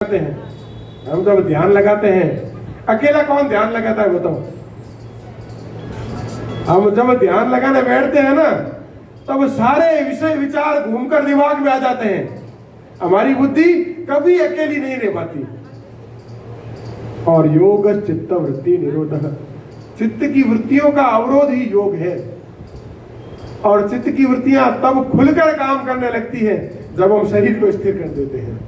हैं। हम जब ध्यान लगाते हैं, अकेला कौन ध्यान लगाता है बताओ? हम जब ध्यान लगाने बैठते हैं ना, तब सारे विषय विचार घूमकर दिमाग में आ जाते हैं। हमारी बुद्धि कभी अकेली नहीं रह पाती। और योग चित्त वृत्ति निरोध, चित्त की वृत्तियों का अवरोध ही योग है। और चित्त की वृत्तियां तब खुलकर काम करने लगती है जब हम शरीर को स्थिर कर देते हैं,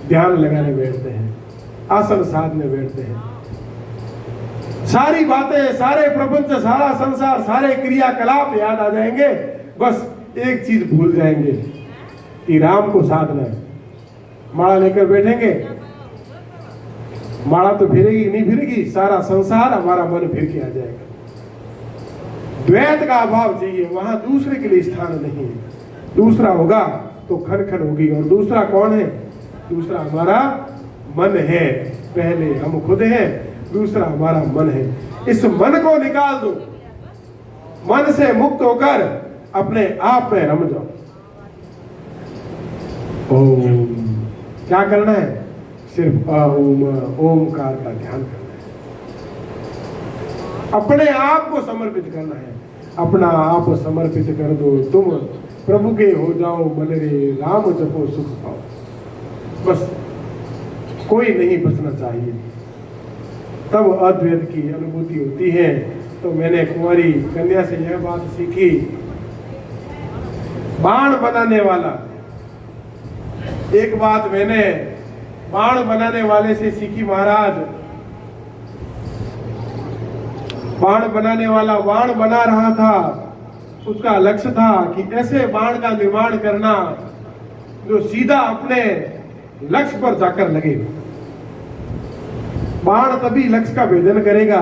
ध्यान लगाने बैठते हैं, आसन साधने बैठते हैं। सारी बातें, सारे प्रपंच, सारा संसार, सारे क्रियाकलाप याद आ जाएंगे। बस एक चीज भूल जाएंगे कि राम को साधना है। माला लेकर बैठेंगे, माला तो फिरेगी नहीं फिरेगी, सारा संसार हमारा मन फिर के आ जाएगा। द्वैत का अभाव चाहिए, वहां दूसरे के लिए स्थान नहीं है। दूसरा होगा तो खनखन होगी। और दूसरा कौन है? दूसरा हमारा मन है। पहले हम खुद हैं, दूसरा हमारा मन है। इस मन को निकाल दो, मन से मुक्त होकर अपने आप में रम जाओ। ओम, क्या करना है? सिर्फ ओम, ओमकार का ध्यान करना है। अपने आप को समर्पित करना है। अपना आप समर्पित कर दो, तुम प्रभु के हो जाओ मन रे, राम जपो सुख पाओ। बस कोई नहीं बचना चाहिए, तब अद्वैत की अनुभूति होती है। तो मैंने कुंवारी कन्या से यह बात सीखी, बाण बनाने वाला, एक बात मैंने बाण बनाने वाले से सीखी महाराज। बाण बनाने वाला बाण बना रहा था, उसका लक्ष्य था कि ऐसे बाण का निर्माण करना जो सीधा अपने लक्ष्य पर जाकर लगे। बाण तभी लक्ष्य का भेदन करेगा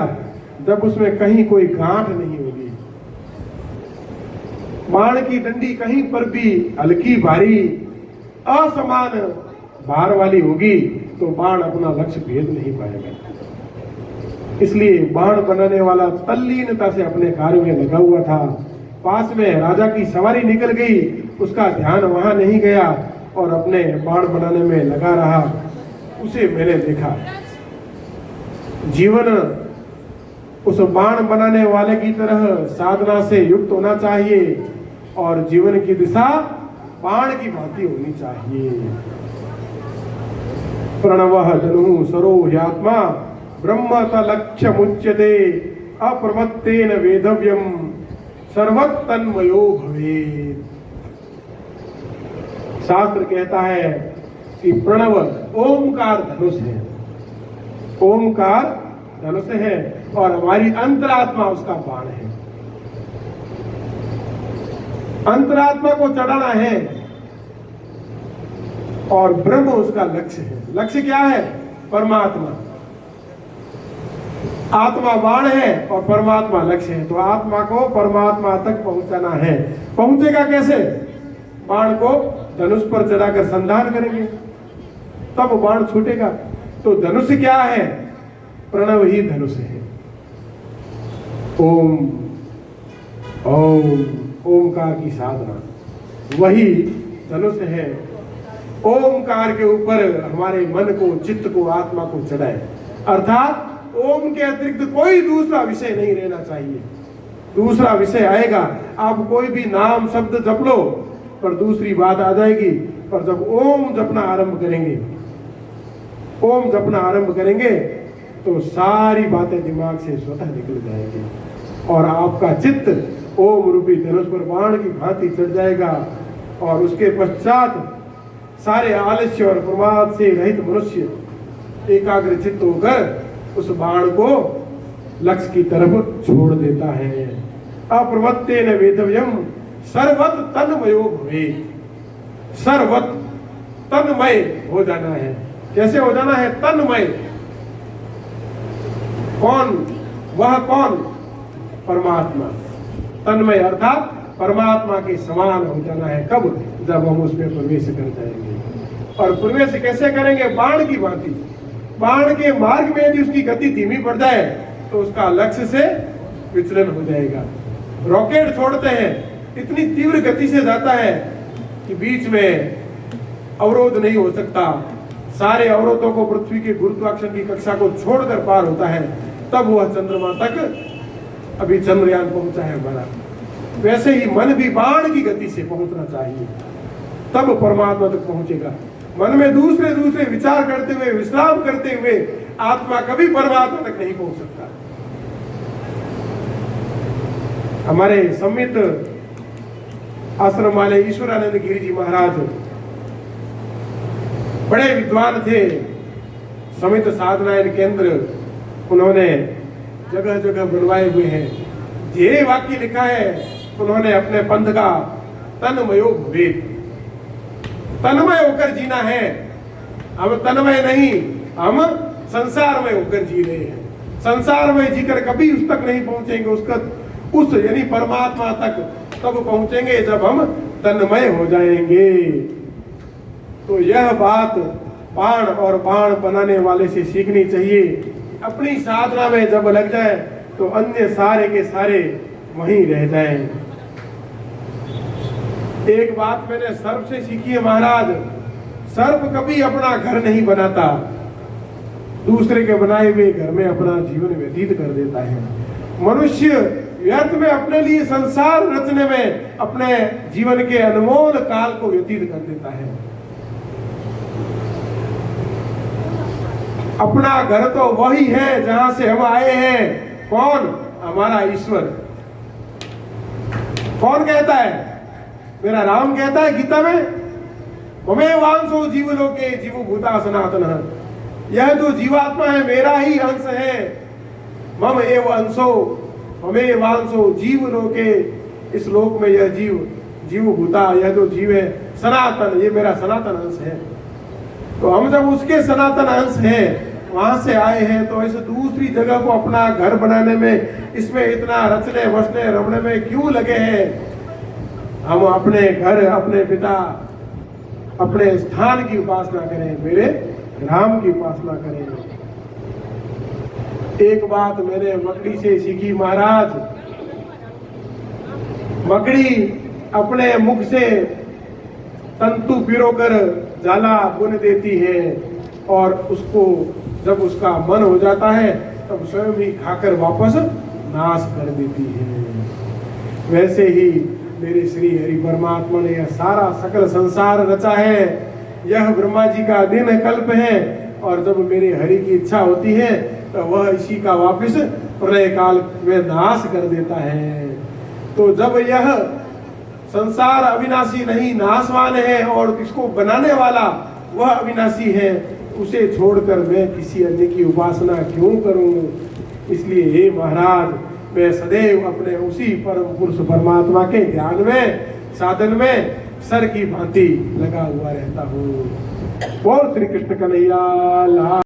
जब उसमें कहीं कोई गांठ नहीं होगी। बाण की डंडी कहीं पर भी हल्की भारी असमान भार वाली होगी तो बाण अपना लक्ष्य भेद नहीं पाएगा। इसलिए बाण बनाने वाला तल्लीनता से अपने कार्य में लगा हुआ था। पास में राजा की सवारी निकल गई, उसका ध्यान वहां नहीं गया और अपने बाण बनाने में लगा रहा। उसे मैंने देखा। जीवन उस बाण बनाने वाले की तरह साधना से युक्त होना चाहिए और जीवन की दिशा बाण की भांति होनी चाहिए। प्रणवः धनुः सरो ह्यात्मा ब्रह्म तलक्ष्य मुच्यते, अप्रमत्तेन वेदव्यम सर्वतन्मयो भवेत्। शास्त्र कहता है कि प्रणव ओमकार धनुष है। ओमकार धनुष है और हमारी अंतरात्मा उसका बाण है। अंतरात्मा को चढ़ाना है और ब्रह्म उसका लक्ष्य है। लक्ष्य क्या है? परमात्मा। आत्मा बाण है और परमात्मा लक्ष्य है। तो आत्मा को परमात्मा तक पहुंचाना है। पहुंचेगा कैसे? बाण को धनुष पर चढ़ाकर संधान करेंगे, तब बाण छूटेगा। तो धनुष क्या है? प्रणव ही धनुष है। ओम, ओम, ओमकार की साधना वही धनुष है। ओमकार के ऊपर हमारे मन को, चित्त को, आत्मा को चढ़ाए। अर्थात ओम के अतिरिक्त कोई दूसरा विषय नहीं रहना चाहिए। दूसरा विषय आएगा, आप कोई भी नाम शब्द जप लो पर दूसरी बात आ जाएगी। पर जब ओम जपना आरंभ करेंगे, ओम जपना आरंभ करेंगे तो सारी बातें दिमाग से स्वतः निकल जाएंगी और आपका चित्त ओम रूपी धनुष पर बाण की भांति चढ़ जाएगा। और उसके पश्चात सारे आलस्य और प्रमाद से रहित मनुष्य एकाग्र चित्त होकर उस बाण को लक्ष्य की तरफ छोड़ देता है। अप्रमत्तेन वेदव्यम सर्वत तन्मयो भवेत्। सर्वत तन्मय हो जाना है। कैसे हो जाना है? तन्मय। कौन? वह कौन? परमात्मा। तन्मय अर्थात परमात्मा के समान हो जाना है। कब? जब हम उसमें प्रवेश कर जाएंगे। और प्रवेश कैसे करेंगे? बाण की भांति। बाण के मार्ग में यदि उसकी गति धीमी पड़ जाए तो उसका लक्ष्य से विचलन हो जाएगा। रॉकेट छोड़ते हैं, इतनी तीव्र गति से जाता है कि बीच में अवरोध नहीं हो सकता। सारे अवरोधों को, पृथ्वी के गुरुत्वाकर्षण की कक्षा को छोड़कर पार होता है, तब वह चंद्रमा तक, अभी चंद्रयान पहुंचा है हमारा, वैसे ही मन भी बाण की गति से पहुंचना चाहिए, तब परमात्मा तक पहुंचेगा। मन में दूसरे दूसरे विचार करते हुए, विश्राम करते हुए आत्मा कभी परमात्मा तक नहीं पहुंच सकता। हमारे सम्मित आश्रम वाले ईश्वरानंद गिरी जी महाराज बड़े विद्वान थे, समित साधनायन केंद्र उन्होंने जगह जगह बनवाए हुए हैं। ध्येय वाक्य लिखा है उन्होंने अपने पंथ का, तन्मयो भवेत्, तन्मय होकर जीना है। हम तन्मय नहीं, हम संसार में होकर जी रहे हैं। संसार में जीकर कभी उस तक नहीं पहुंचेंगे, उस यानी परमात्मा तक तब पहुंचेंगे जब हम तन्मय हो जाएंगे। तो यह बात बाण और बाण बनाने वाले से सीखनी चाहिए। अपनी साधना में जब लग जाए तो अन्य सारे के सारे वहीं रह जाएं। एक बात मैंने सर्प से सीखी है महाराज, सर्प कभी अपना घर नहीं बनाता, दूसरे के बनाए हुए घर में अपना जीवन व्यतीत कर देता है। मनुष्य व्यर्थ में अपने लिए संसार रचने में अपने जीवन के अनमोल काल को व्यतीत कर देता है। अपना घर तो वही है जहां से हम आए हैं। कौन? हमारा ईश्वर। कौन कहता है? मेरा राम कहता है गीता में, ममे वांसो जीवलोके जीवो भूता सनातन। यह जो जीवात्मा है मेरा ही अंश है। मम एव अंशो ममे वांसो जीवलोके, इस लोक में यह जीव भूता, यह जो जीव है सनातन, ये मेरा सनातन अंश है। तो हम जब उसके सनातन अंश हैं, वहां से आए हैं, तो ऐसे दूसरी जगह को अपना घर बनाने में, इसमें इतना रचने बसने रमने में क्यों लगे हैं? हम अपने घर, अपने पिता, अपने स्थान की उपासना करें, मेरे राम की उपासना करें। एक बात मैंने मकड़ी से सीखी महाराज, मकड़ी अपने मुख से तंतु पिरोकर जाला बुन देती है और उसको जब उसका मन हो जाता है तब स्वयं ही खाकर वापस नाश कर देती है। वैसे ही मेरे श्री हरि परमात्मा ने यह सारा सकल संसार रचा है। यह ब्रह्मा जी का दिन कल्प है और जब मेरे हरि की इच्छा होती है तो वह इसी का वापस प्रलय काल में नाश कर देता है। तो जब यह संसार अविनाशी नहीं, नाशवान है और इसको बनाने वाला वह अविनाशी है, उसे छोड़कर मैं किसी अन्य की उपासना क्यों करूं? इसलिए हे महाराज, मैं सदैव अपने उसी परम पुरुष परमात्मा के ध्यान में, साधन में सर की भांति लगा हुआ रहता हूँ। बोल श्री कृष्ण कन्हैया लाल।